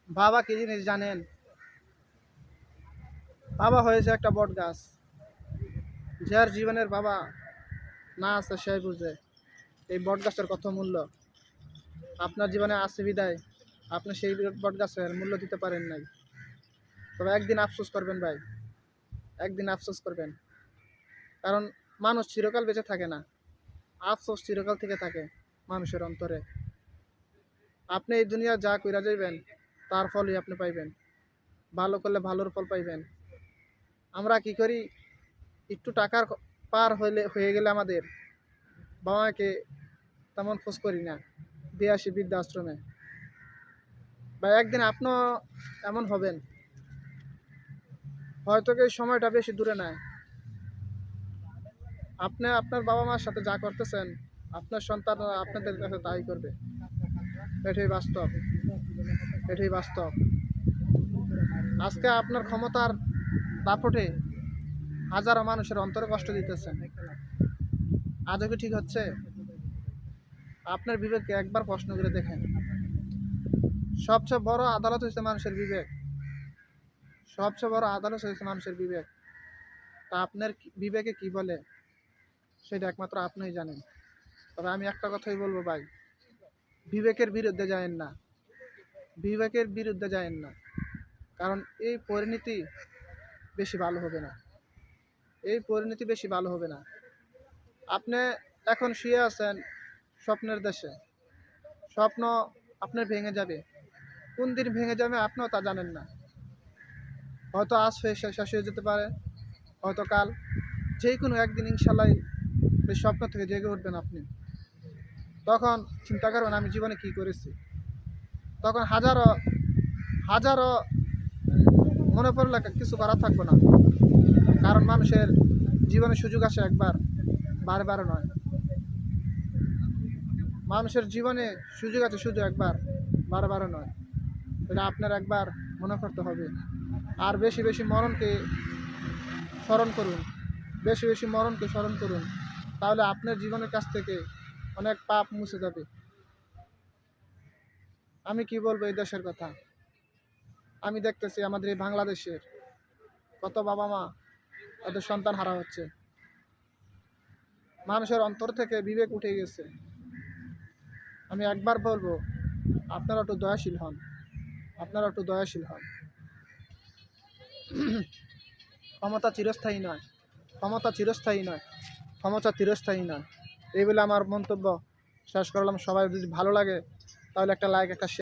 বাবা কি জিনিস জানেন? বাবা হয়েছে একটা বট গাছ। যার জীবনের বাবা না আছে সে বুঝে এই বট গাছের কত মূল্য। আপনার জীবনে আছে বিদায় আপনি সেই বট গাছের মূল্য দিতে পারেন নাই। তবে একদিন আফসোস করবেন ভাই, একদিন আফসোস করবেন। কারণ মানুষ চিরকাল বেঁচে থাকে না, আফসোস চিরকাল থেকে থাকে মানুষের অন্তরে। আপনি এই দুনিয়া যা কইরা যাইবেন তার ফলই আপনি পাইবেন। ভালো করলে ভালোর ফল পাইবেন। আমরা কি করি, একটু টাকার পার হয়ে গেলে আমাদের বাবা মাকে তেমন খোঁজ করি না, দিয়ে আসি বৃদ্ধাশ্রমে। বা একদিন আপনিও এমন হবেন, হয়তো এই সময়টা বেশি দূরে নয়। আপনি আপনার বাবা মার সাথে যা করতেছেন আপনার সন্তানরা আপনাদের কাছে তাই করবে। এটাই বাস্তব, এটাই বাস্তব। আজকে আপনার ক্ষমতার দাপটে হাজারো মানুষের অন্তরে কষ্ট দিতেছেন, আজও কি ঠিক হচ্ছে? আপনার বিবেককে একবার প্রশ্ন করে দেখেন। সবচেয়ে বড় আদালত হচ্ছে মানুষের বিবেক, সবচেয়ে বড় আদালত হচ্ছে মানুষের বিবেক। তা আপনার বিবেকে কি বলে সেটা একমাত্র আপনিই জানেন। তবে আমি একটা কথাই বলবো ভাই, বিবেকের বিরুদ্ধে যায়েন না, বিবেকের বিরুদ্ধে যায়েন না। কারণ এই পরিণতি বেশি ভালো হবে না, এই পরিণতি বেশি ভালো হবে না। আপনি এখন শুয়ে আছেন স্বপ্নের দেশে, স্বপ্ন আপনার ভেঙে যাবে। কোন দিন ভেঙে যাবে আপনিও তা জানেন না। হয়তো আজ শেষ হয়ে যেতে পারে, হয়তো কাল, যে কোনো একদিন ইনশাল্লাহ এই স্বপ্ন থেকে জেগে উঠবেন আপনি। তখন চিন্তা করবেন আমি জীবনে কি করেছি। তখন হাজারো হাজারো মনে পড়লে কিছু করা থাকবে না। কারণ মানুষের জীবনে সুযোগ আসে একবার, বারবার নয়। মানুষের জীবনে সুযোগ আছে শুধু একবার, বারবার নয়। এটা আপনার একবার মনে করতে হবে। আর বেশি বেশি মরণকে স্মরণ করুন, বেশি বেশি মরণকে স্মরণ করুন। তাহলে আপনার জীবনের কাছ থেকে অনেক পাপ মুছে যাবে। আমি কি বলবো এই দেশের কথা, আমি দেখতেছি আমাদের এই বাংলাদেশের কত বাবা মা তাদের সন্তান হারা হচ্ছে। মানুষের অন্তর থেকে বিবেক উঠে গেছে। আমি একবার বলবো আপনারা একটু দয়াশীল হন, আপনারা একটু দয়াশীল হন। ক্ষমতা চিরস্থায়ী নয়, ক্ষমতা চিরস্থায়ী নয়, ক্ষমতা চিরস্থায়ী নয়। এই বলে আমার মন্তব্য শেষ করলাম। সবাই যদি ভালো লাগে তাহলে একটা লাইক, একটা